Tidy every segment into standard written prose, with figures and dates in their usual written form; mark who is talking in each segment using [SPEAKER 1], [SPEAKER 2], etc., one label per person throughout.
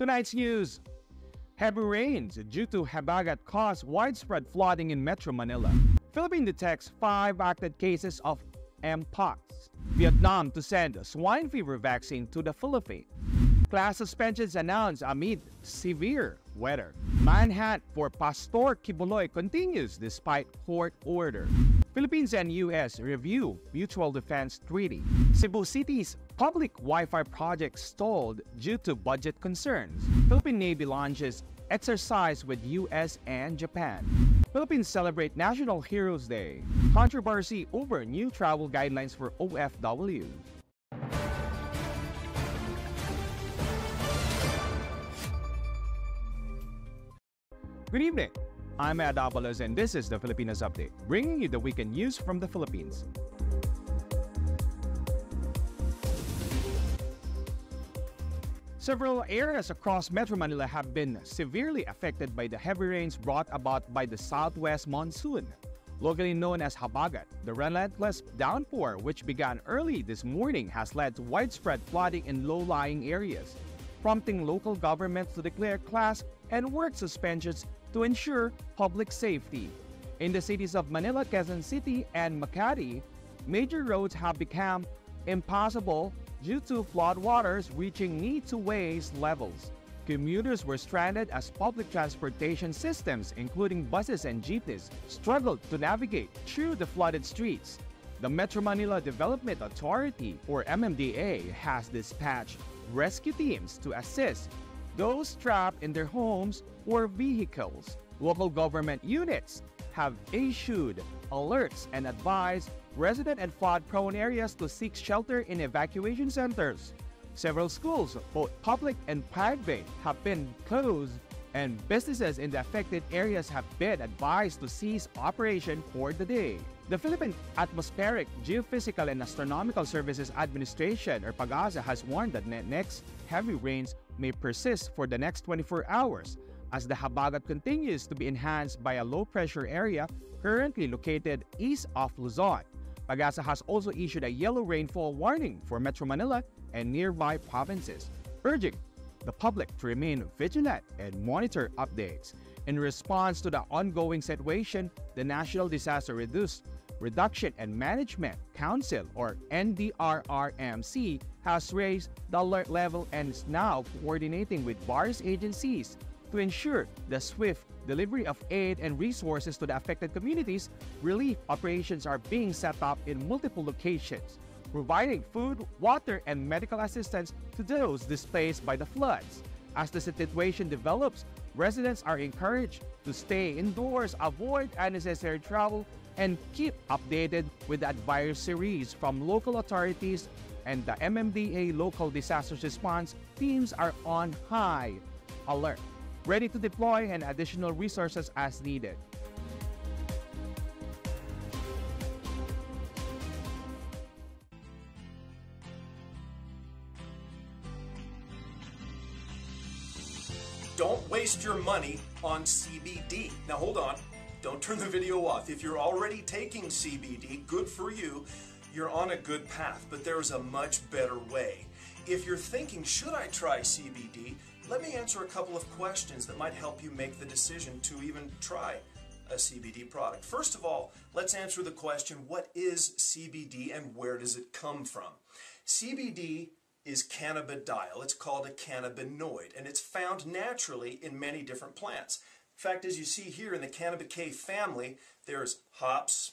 [SPEAKER 1] Tonight's news. Heavy rains due to habagat cause widespread flooding in Metro Manila. Philippines detects 5 active cases of Mpox. Vietnam to send swine fever vaccine to the Philippines. Class suspensions announced amid severe weather. Manhunt for Pastor Kibuloy continues despite court order. Philippines and U.S. review mutual defense treaty. Cebu City's public Wi-Fi project stalled due to budget concerns. Philippine Navy launches exercise with U.S. and Japan. Philippines celebrate National Heroes Day. Controversy over new travel guidelines for OFWs. Good evening. I'm Ed Abalos and this is the Pilipinas Update, bringing you the weekend news from the Philippines. Several areas across Metro Manila have been severely affected by the heavy rains brought about by the southwest monsoon. Locally known as habagat, the relentless downpour which began early this morning has led to widespread flooding in low-lying areas, prompting local governments to declare class and work suspensions to ensure public safety. In the cities of Manila, Quezon City, and Makati, major roads have become impassable due to floodwaters reaching knee-to-waist levels. Commuters were stranded as public transportation systems, including buses and jeepneys, struggled to navigate through the flooded streets. The Metro Manila Development Authority, or MMDA, has dispatched rescue teams to assist those trapped in their homes or vehicles. Local government units have issued alerts and advised resident and flood-prone areas to seek shelter in evacuation centers. Several schools, both public and private, have been closed, and businesses in the affected areas have been advised to cease operation for the day. The Philippine Atmospheric, Geophysical and Astronomical Services Administration, or PAGASA, has warned that next heavy rains may persist for the next 24 hours as the habagat continues to be enhanced by a low-pressure area currently located east of Luzon. PAGASA has also issued a yellow rainfall warning for Metro Manila and nearby provinces, urging the public to remain vigilant and monitor updates. In response to the ongoing situation, the National Disaster Reduction and Management Council, or NDRRMC, has raised the alert level and is now coordinating with various agencies to ensure the swift delivery of aid and resources to the affected communities. Relief operations are being set up in multiple locations, providing food, water, and medical assistance to those displaced by the floods. As the situation develops, residents are encouraged to stay indoors, avoid unnecessary travel, and keep updated with the advisories from local authorities, and the MMDA local disaster response teams are on high alert, ready to deploy and additional resources as needed.
[SPEAKER 2] Don't waste your money on CBD. Now hold on, don't turn the video off. If you're already taking CBD, good for you. You're on a good path, but there's a much better way. If you're thinking, should I try CBD? Let me answer a couple of questions that might help you make the decision to even try a CBD product. First of all, let's answer the question, what is CBD and where does it come from? CBD is cannabidiol. It's called a cannabinoid, and it's found naturally in many different plants. In fact, as you see here in the cannabicaceae family, there's hops,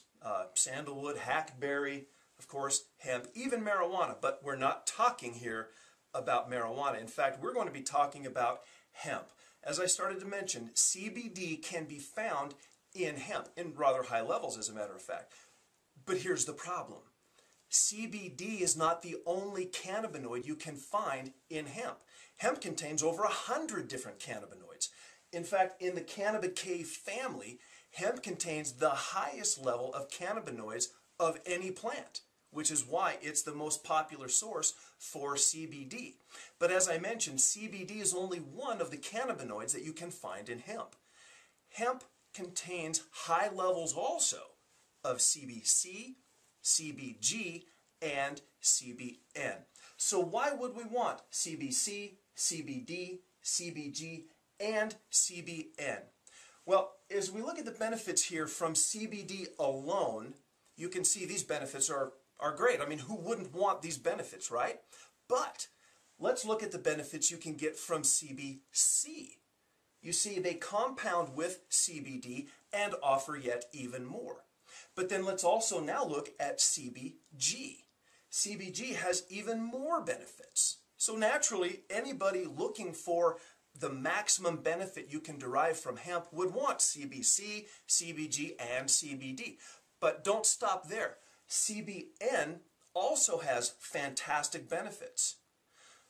[SPEAKER 2] sandalwood, hackberry, of course, hemp, even marijuana, but we're not talking here about marijuana. In fact, we're going to be talking about hemp. As I started to mention, CBD can be found in hemp, in rather high levels, as a matter of fact. But here's the problem. CBD is not the only cannabinoid you can find in hemp. Hemp contains over 100 different cannabinoids. In fact, in the cannabicaceae family, hemp contains the highest level of cannabinoids of any plant, which is why it's the most popular source for CBD. But as I mentioned, CBD is only one of the cannabinoids that you can find in hemp. Hemp contains high levels also of CBC, CBG, and CBN. So why would we want CBC, CBD, CBG, and CBN. Well, as we look at the benefits here from CBD alone, you can see these benefits are great. I mean, who wouldn't want these benefits, right? But let's look at the benefits you can get from CBC. You see, they compound with CBD and offer yet even more. But then let's also now look at CBG. CBG has even more benefits. So naturally, anybody looking for the maximum benefit you can derive from hemp would want CBC, CBG, and CBD. But don't stop there. CBN also has fantastic benefits.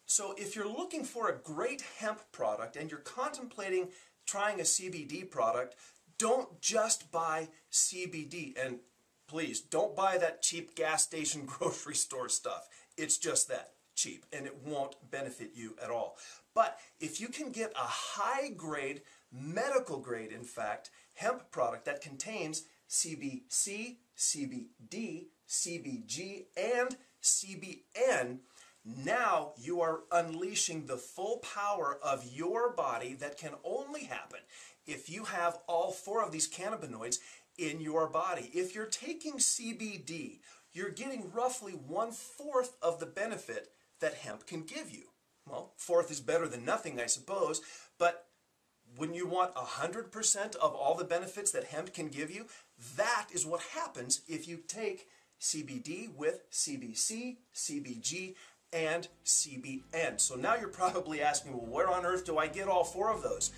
[SPEAKER 2] So if you're looking for a great hemp product and you're contemplating trying a CBD product, don't just buy CBD. And please, don't buy that cheap gas station grocery store stuff. It's just that, cheap, and it won't benefit you at all. But if you can get a high grade, medical grade in fact, hemp product that contains CBC, CBD, CBG, and CBN, now you are unleashing the full power of your body that can only happen if you have all four of these cannabinoids in your body. If you're taking CBD, you're getting roughly 1/4 of the benefit that hemp can give you. Well, 1/4 is better than nothing, I suppose, but when you want 100% of all the benefits that hemp can give you, that is what happens if you take CBD with CBC, CBG, and CBN. So now you're probably asking, well, where on earth do I get all four of those?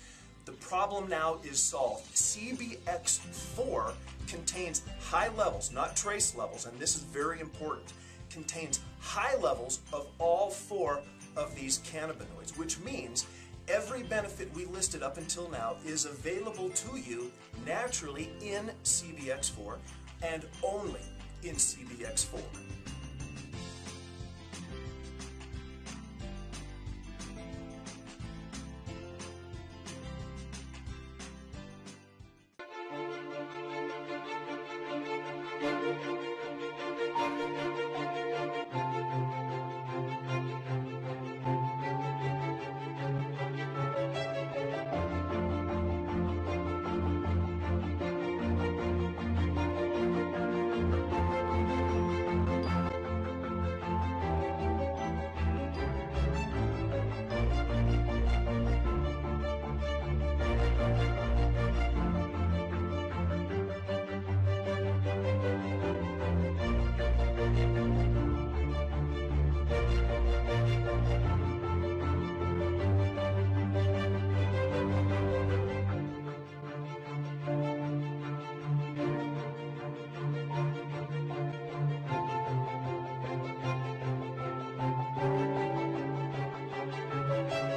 [SPEAKER 2] The problem now is solved. CBX4 contains high levels, not trace levels, and this is very important, contains high levels of all four of these cannabinoids, which means every benefit we listed up until now is available to you naturally in CBX4 and only in CBX4.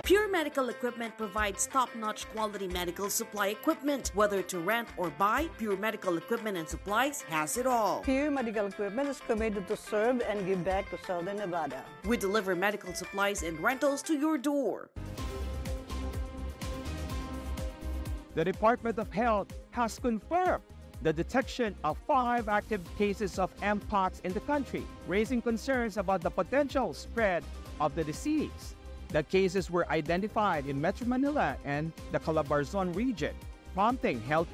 [SPEAKER 3] Pure Medical Equipment provides top-notch quality medical supply equipment. Whether to rent or buy, Pure Medical Equipment and Supplies has it all.
[SPEAKER 4] Pure Medical Equipment is committed to serve and give back to Southern Nevada.
[SPEAKER 3] We deliver medical supplies and rentals to your door.
[SPEAKER 1] The Department of Health has confirmed the detection of 5 active cases of Mpox in the country, raising concerns about the potential spread of the disease. The cases were identified in Metro Manila and the Calabarzon region, prompting health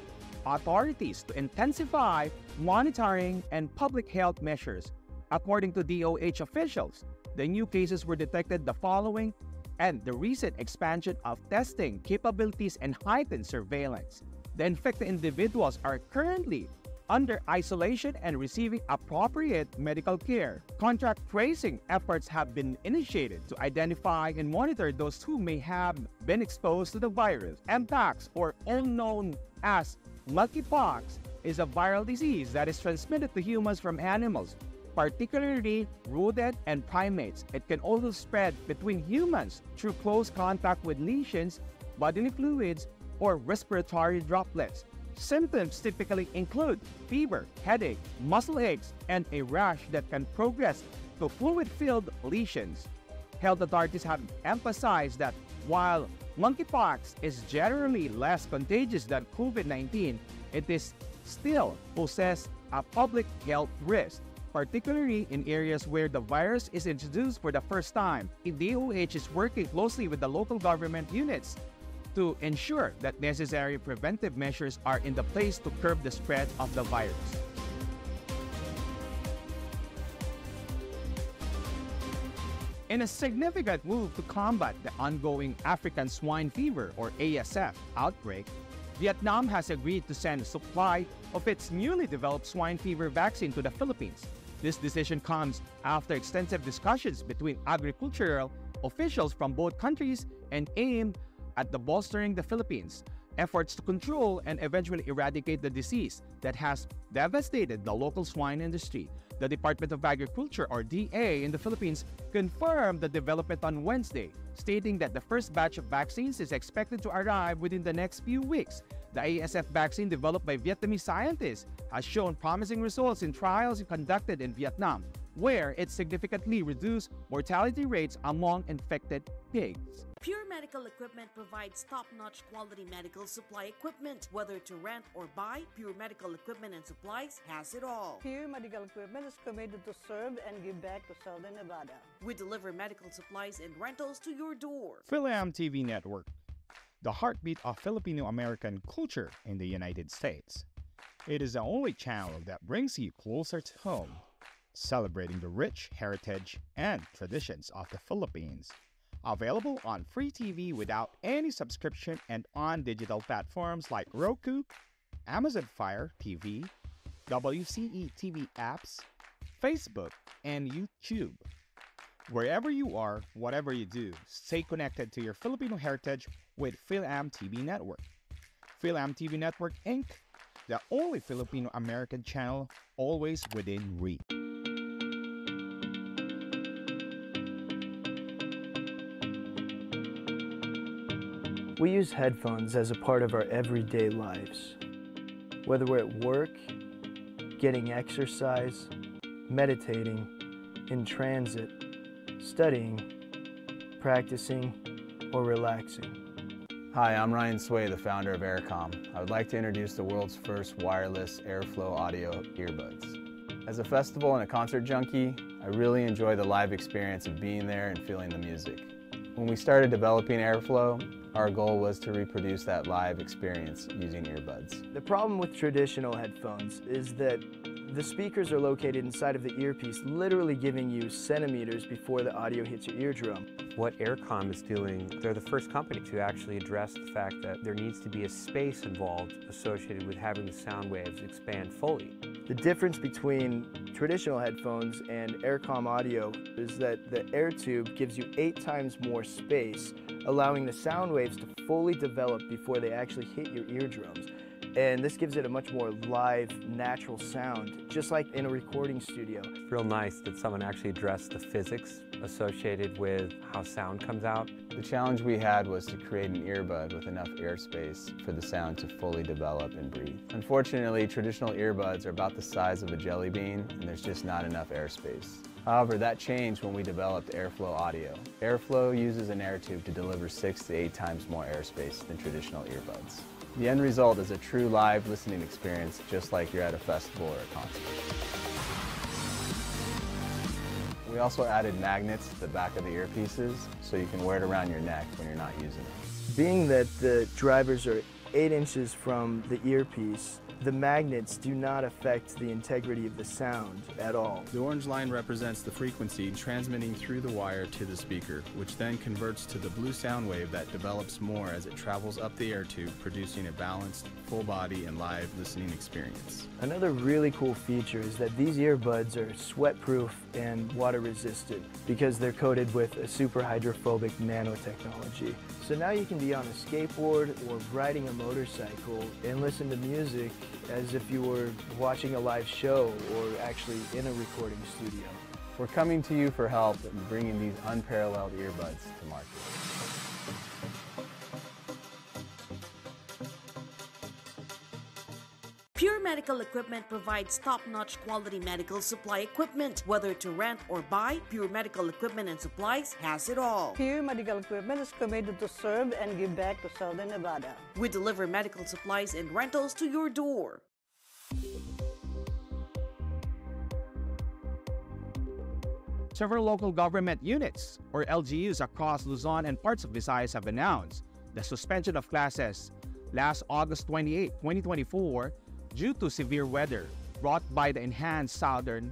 [SPEAKER 1] authorities to intensify monitoring and public health measures. According to DOH officials, the new cases were detected the following and the recent expansion of testing capabilities and heightened surveillance. The infected individuals are currently under isolation and receiving appropriate medical care. Contact tracing efforts have been initiated to identify and monitor those who may have been exposed to the virus. Mpox, or also known as monkeypox, is a viral disease that is transmitted to humans from animals, particularly rodent and primates. It can also spread between humans through close contact with lesions, bodily fluids, or respiratory droplets. Symptoms typically include fever, headache, muscle aches, and a rash that can progress to fluid-filled lesions. Health authorities have emphasized that while monkeypox is generally less contagious than COVID-19, it is still poses a public health risk. particularly in areas where the virus is introduced for the first time. The DOH is working closely with the local government units to ensure that necessary preventive measures are in the place to curb the spread of the virus. In a significant move to combat the ongoing African swine fever or ASF outbreak, Vietnam has agreed to send a supply of its newly developed swine fever vaccine to the Philippines. This decision comes after extensive discussions between agricultural officials from both countries and aimed at bolstering the Philippines' efforts to control and eventually eradicate the disease that has devastated the local swine industry. The Department of Agriculture, or DA, in the Philippines confirmed the development on Wednesday, stating that the first batch of vaccines is expected to arrive within the next few weeks. The ASF vaccine developed by Vietnamese scientists has shown promising results in trials conducted in Vietnam, where it significantly reduced mortality rates among infected pigs.
[SPEAKER 3] Pure Medical Equipment provides top-notch quality medical supply equipment. Whether to rent or buy, Pure Medical Equipment and Supplies has it all.
[SPEAKER 4] Pure Medical Equipment is committed to serve and give back to Southern Nevada.
[SPEAKER 3] We deliver medical supplies and rentals to your door.
[SPEAKER 1] Philam TV Network, the heartbeat of Filipino-American culture in the United States. It is the only channel that brings you closer to home, celebrating the rich heritage and traditions of the Philippines. Available on free TV without any subscription and on digital platforms like Roku, Amazon Fire TV, WCE TV apps, Facebook, and YouTube. Wherever you are, whatever you do, stay connected to your Filipino heritage with Philam TV Network. Philam TV Network Inc., the only Filipino-American channel always within reach.
[SPEAKER 5] We use headphones as a part of our everyday lives. Whether we're at work, getting exercise, meditating, in transit, studying, practicing, or relaxing.
[SPEAKER 6] Hi, I'm Ryan Sway, the founder of Aircom. I would like to introduce the world's first wireless airflow audio earbuds. As a festival and a concert junkie, I really enjoy the live experience of being there and feeling the music. When we started developing Airflow, our goal was to reproduce that live experience using earbuds.
[SPEAKER 5] The problem with traditional headphones is that the speakers are located inside of the earpiece, literally giving you centimeters before the audio hits your eardrum.
[SPEAKER 7] What Aircom is doing, they're the first company to actually address the fact that there needs to be a space involved associated with having the sound waves expand fully.
[SPEAKER 5] The difference between traditional headphones and Aircom audio is that the air tube gives you 8 times more space, allowing the sound waves to fully develop before they actually hit your eardrums. And this gives it a much more live, natural sound, just like in a recording studio.
[SPEAKER 7] It's real nice that someone actually addressed the physics associated with how sound comes out.
[SPEAKER 6] The challenge we had was to create an earbud with enough airspace for the sound to fully develop and breathe. Unfortunately, traditional earbuds are about the size of a jelly bean, and there's just not enough airspace. However, that changed when we developed Airflow Audio. Airflow uses an air tube to deliver 6 to 8 times more airspace than traditional earbuds. The end result is a true live listening experience, just like you're at a festival or a concert. We also added magnets to the back of the earpieces so you can wear it around your neck when you're not using it.
[SPEAKER 5] Being that the drivers are 8 inches from the earpiece, the magnets do not affect the integrity of the sound at all.
[SPEAKER 8] The orange line represents the frequency transmitting through the wire to the speaker, which then converts to the blue sound wave that develops more as it travels up the air tube, producing a balanced, full body and live listening experience.
[SPEAKER 5] Another really cool feature is that these earbuds are sweat-proof and water-resistant because they're coated with a super hydrophobic nanotechnology. So now you can be on a skateboard or riding a motorcycle and listen to music as if you were watching a live show or actually in a recording studio.
[SPEAKER 6] We're coming to you for help in bringing these unparalleled earbuds to market.
[SPEAKER 3] Pure Medical Equipment provides top-notch quality medical supply equipment. Whether to rent or buy, Pure Medical Equipment and Supplies has it all.
[SPEAKER 4] Pure Medical Equipment is committed to serve and give back to Southern Nevada.
[SPEAKER 3] We deliver medical supplies and rentals to your door.
[SPEAKER 1] Several local government units, or LGUs, across Luzon and parts of Visayas have announced the suspension of classes last August 28, 2024 due to severe weather brought by the enhanced southern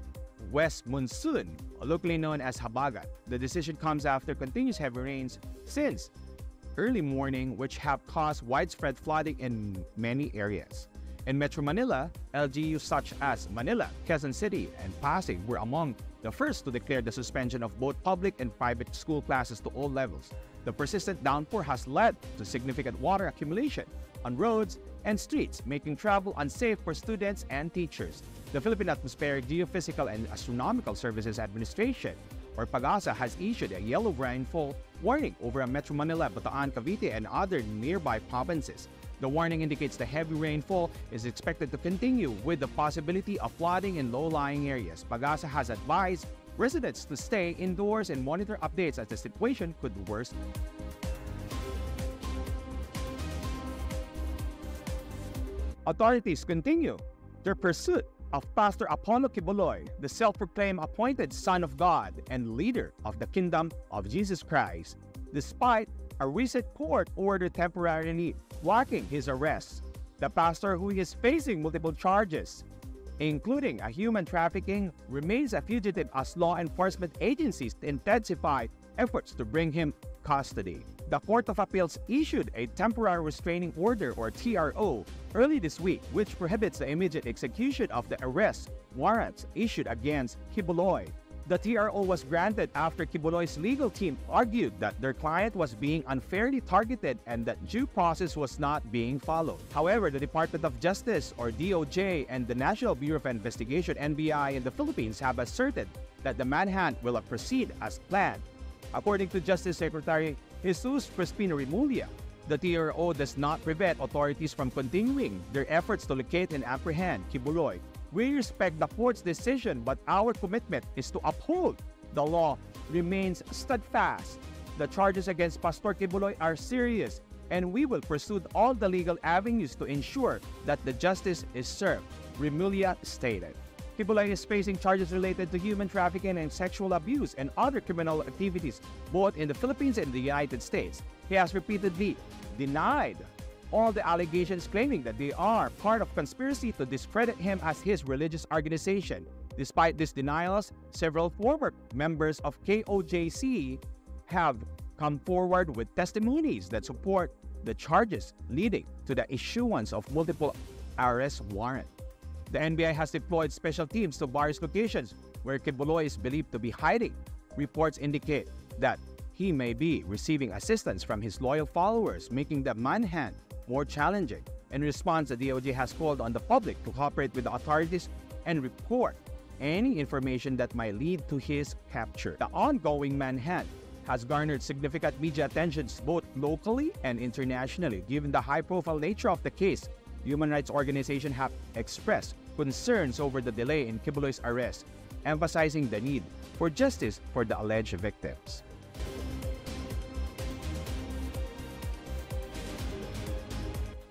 [SPEAKER 1] west monsoon, locally known as Habagat. The decision comes after continuous heavy rains since early morning, which have caused widespread flooding in many areas. In Metro Manila, LGUs such as Manila, Quezon City, and Pasig were among the first to declare the suspension of both public and private school classes to all levels. The persistent downpour has led to significant water accumulation on roads and streets, making travel unsafe for students and teachers. The Philippine Atmospheric, Geophysical, and Astronomical Services Administration, or PAGASA, has issued a yellow rainfall warning over Metro Manila, Bataan, Cavite, and other nearby provinces. The warning indicates the heavy rainfall is expected to continue with the possibility of flooding in low-lying areas. PAGASA has advised residents to stay indoors and monitor updates as the situation could worsen. Authorities continue their pursuit of Pastor Apollo Kibuloy, the self-proclaimed appointed Son of God and leader of the Kingdom of Jesus Christ, despite a recent court order temporarily blocking his arrest. The pastor, who is facing multiple charges, including a human trafficking, remains a fugitive as law enforcement agencies intensify efforts to bring him custody. The Court of Appeals issued a temporary restraining order, or TRO, early this week, which prohibits the immediate execution of the arrest warrants issued against Kibuloy. The TRO was granted after Kibuloy's legal team argued that their client was being unfairly targeted and that due process was not being followed. However, the Department of Justice, or DOJ, and the National Bureau of Investigation, NBI, in the Philippines have asserted that the manhunt will proceed as planned. According to Justice Secretary Jesus Crispino Remulla, the TRO does not prevent authorities from continuing their efforts to locate and apprehend Kibuloy. We respect the court's decision, but our commitment is to uphold the law remains steadfast. The charges against Pastor Kibuloy are serious, and we will pursue all the legal avenues to ensure that the justice is served, Remulla stated. Kibuloy is facing charges related to human trafficking and sexual abuse and other criminal activities, both in the Philippines and the United States. He has repeatedly denied all the allegations, claiming that they are part of conspiracy to discredit him as his religious organization. Despite these denials, several former members of KOJC have come forward with testimonies that support the charges, leading to the issuance of multiple arrest warrants. The NBI has deployed special teams to various locations where Kibuloy is believed to be hiding. Reports indicate that he may be receiving assistance from his loyal followers, making the manhunt more challenging. In response, the DOJ has called on the public to cooperate with the authorities and report any information that might lead to his capture. The ongoing manhunt has garnered significant media attention both locally and internationally. Given the high-profile nature of the case, human rights organizations have expressed concerns over the delay in Kibuloy's arrest, emphasizing the need for justice for the alleged victims.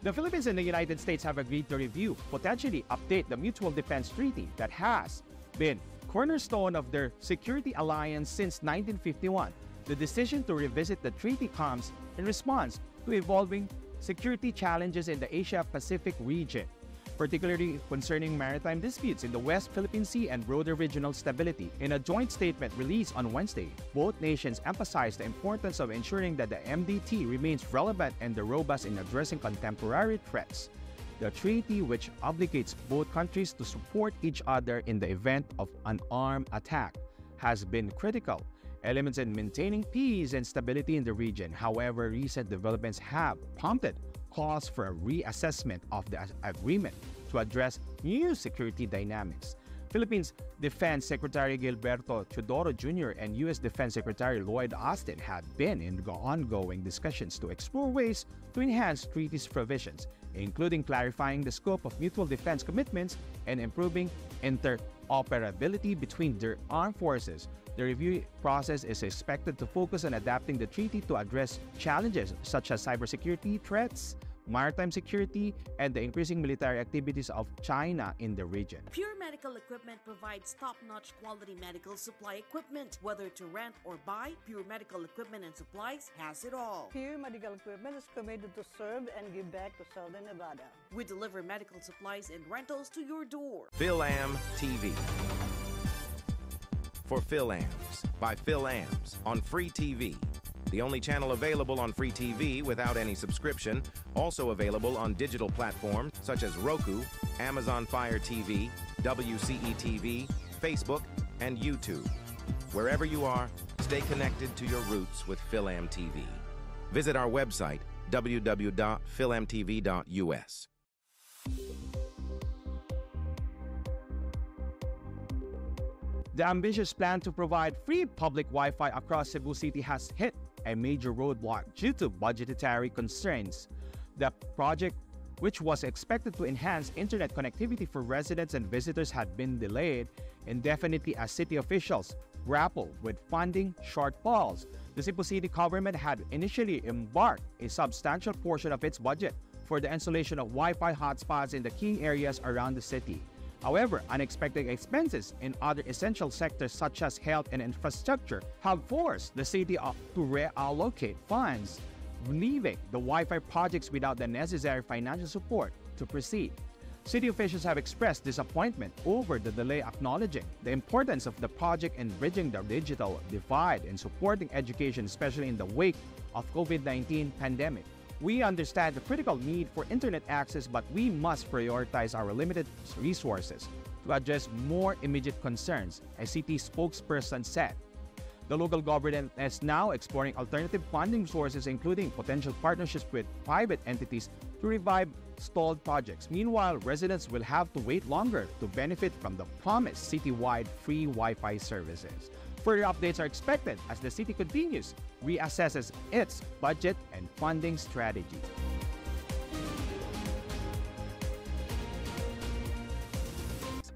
[SPEAKER 1] The Philippines and the United States have agreed to review, potentially update the Mutual Defense Treaty that has been cornerstone of their security alliance since 1951. The decision to revisit the treaty comes in response to evolving security challenges in the Asia-Pacific region, particularly concerning maritime disputes in the West Philippine Sea and broader regional stability. In a joint statement released on Wednesday, both nations emphasized the importance of ensuring that the MDT remains relevant and robust in addressing contemporary threats. The treaty, which obligates both countries to support each other in the event of an armed attack, has been critical elements in maintaining peace and stability in the region. However, recent developments have prompted calls for a reassessment of the agreement to address new security dynamics. Philippines Defense Secretary Gilberto Teodoro Jr. and U.S. Defense Secretary Lloyd Austin have been in ongoing discussions to explore ways to enhance treaty's provisions, including clarifying the scope of mutual defense commitments and improving interoperability between their armed forces. The review process is expected to focus on adapting the treaty to address challenges such as cybersecurity threats, maritime security, and the increasing military activities of China in the region.
[SPEAKER 3] Pure Medical Equipment provides top-notch quality medical supply equipment. Whether to rent or buy, Pure Medical Equipment and Supplies has it all.
[SPEAKER 4] Pure Medical Equipment is committed to serve and give back to Southern Nevada.
[SPEAKER 3] We deliver medical supplies and rentals to your door.
[SPEAKER 9] PhilAm TV. For PhilAms, by PhilAms, on Free TV. The only channel available on Free TV without any subscription, also available on digital platforms such as Roku, Amazon Fire TV, WCE TV, Facebook, and YouTube. Wherever you are, stay connected to your roots with PhilAm TV. Visit our website, www.philamtv.us.
[SPEAKER 1] The ambitious plan to provide free public Wi-Fi across Cebu City has hit a major roadblock due to budgetary constraints. The project, which was expected to enhance internet connectivity for residents and visitors, had been delayed indefinitely as city officials grappled with funding shortfalls. The Cebu City government had initially embarked a substantial portion of its budget for the installation of Wi-Fi hotspots in the key areas around the city. However, unexpected expenses in other essential sectors such as health and infrastructure have forced the city to reallocate funds, leaving the Wi-Fi projects without the necessary financial support to proceed. City officials have expressed disappointment over the delay, acknowledging the importance of the project in bridging the digital divide and supporting education, especially in the wake of COVID-19 pandemic. We understand the critical need for internet access, but we must prioritize our limited resources to address more immediate concerns, a city spokesperson said. The local government is now exploring alternative funding sources, including potential partnerships with private entities to revive stalled projects. Meanwhile, residents will have to wait longer to benefit from the promised citywide free Wi-Fi services. Further updates are expected as the city continues reassesses its budget and funding strategy.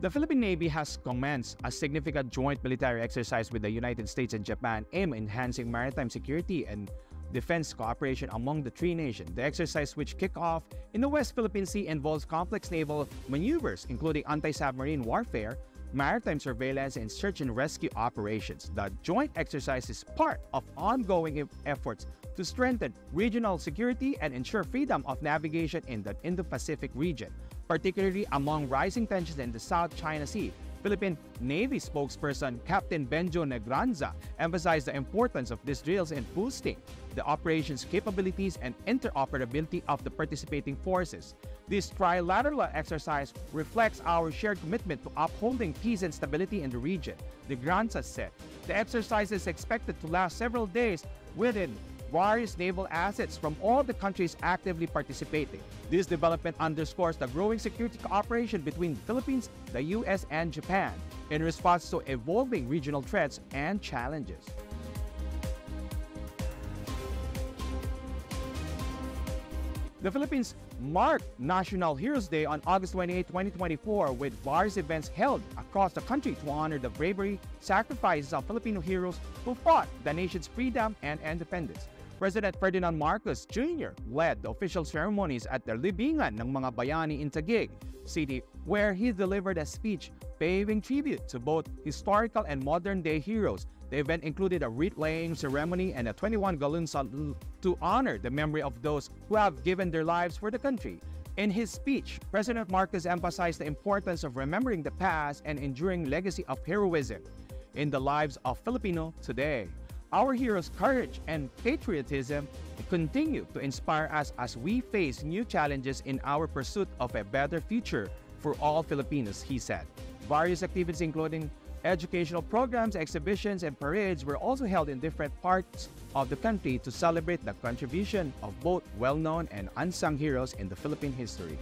[SPEAKER 1] The Philippine Navy has commenced a significant joint military exercise with the United States and Japan aimed at enhancing maritime security and defense cooperation among the three nations. The exercise, which kicked off in the West Philippine Sea, involves complex naval maneuvers, including anti-submarine warfare, maritime surveillance, and search and rescue operations. The joint exercise is part of ongoing efforts to strengthen regional security and ensure freedom of navigation in the Indo-Pacific region, particularly among rising tensions in the South China Sea. Philippine Navy spokesperson Captain Benjo Negranza emphasized the importance of these drills in boosting the operations capabilities and interoperability of the participating forces. This trilateral exercise reflects our shared commitment to upholding peace and stability in the region, Negranza said. The exercise is expected to last several days within various naval assets from all the countries actively participating. This development underscores the growing security cooperation between the Philippines, the U.S., and Japan in response to evolving regional threats and challenges. The Philippines marked National Heroes Day on August 28, 2024, with various events held across the country to honor the bravery, sacrifices of Filipino heroes who fought the nation's freedom and independence. President Ferdinand Marcos Jr. led the official ceremonies at the Libingan ng mga Bayani in Taguig City, where he delivered a speech paying tribute to both historical and modern-day heroes. The event included a wreath-laying ceremony and a 21-gallon salute to honor the memory of those who have given their lives for the country. In his speech, President Marcos emphasized the importance of remembering the past and enduring legacy of heroism in the lives of Filipino today. Our heroes' courage and patriotism continue to inspire us as we face new challenges in our pursuit of a better future for all Filipinos, he said. Various activities, including educational programs, exhibitions, and parades, were also held in different parts of the country to celebrate the contribution of both well-known and unsung heroes in the Philippine history.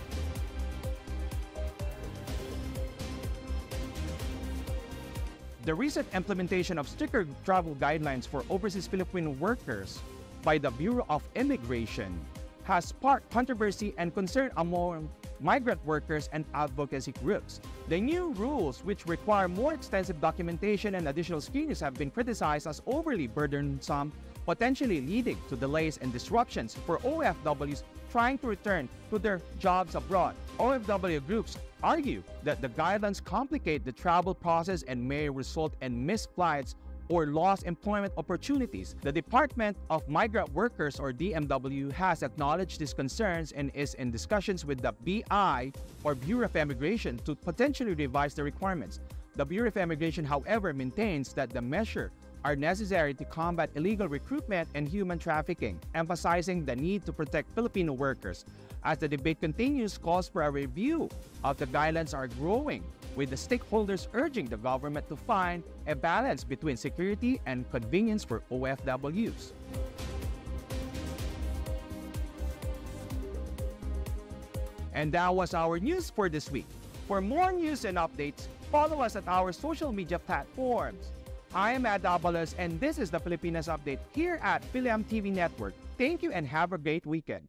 [SPEAKER 1] The recent implementation of stricter travel guidelines for overseas Filipino workers by the Bureau of Immigration has sparked controversy and concern among migrant workers and advocacy groups. The new rules, which require more extensive documentation and additional screenings, have been criticized as overly burdensome, potentially leading to delays and disruptions for OFWs trying to return to their jobs abroad. OFW groups argue that the guidelines complicate the travel process and may result in missed flights or lost employment opportunities. The Department of Migrant Workers, or DMW, has acknowledged these concerns and is in discussions with the BI, or Bureau of Immigration, to potentially revise the requirements. The Bureau of Immigration, however, maintains that the measure are necessary to combat illegal recruitment and human trafficking, emphasizing the need to protect Filipino workers. As the debate continues, calls for a review of the guidelines are growing, with the stakeholders urging the government to find a balance between security and convenience for OFWs. And that was our news for this week. For more news and updates, follow us at our social media platforms. I am Ed Abalos, and this is the Pilipinas Update here at Philiam TV Network. Thank you and have a great weekend.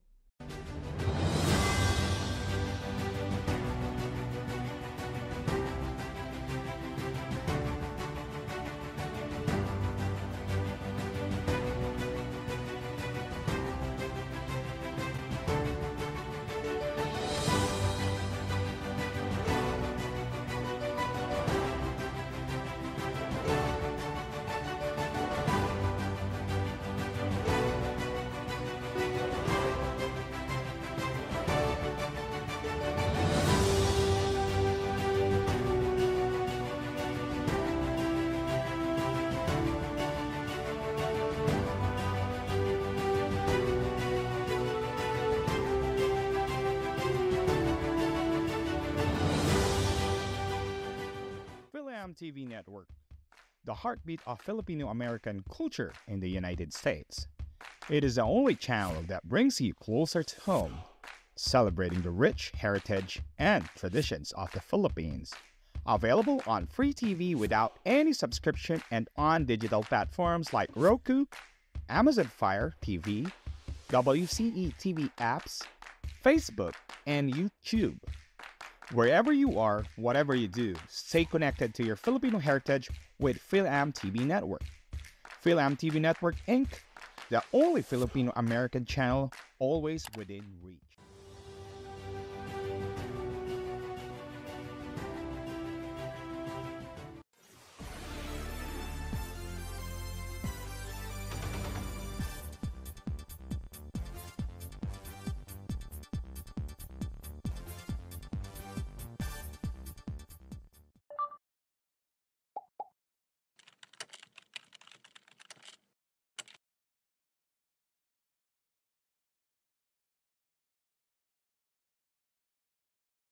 [SPEAKER 1] TV Network, the heartbeat of Filipino-American culture in the United States. It is the only channel that brings you closer to home, celebrating the rich heritage and traditions of the Philippines. Available on free TV without any subscription and on digital platforms like Roku, Amazon Fire TV, WCE TV apps, Facebook, and YouTube. Wherever you are, whatever you do, stay connected to your Filipino heritage with Phil-Am TV Network. Phil-Am TV Network Inc., the only Filipino-American channel always within reach.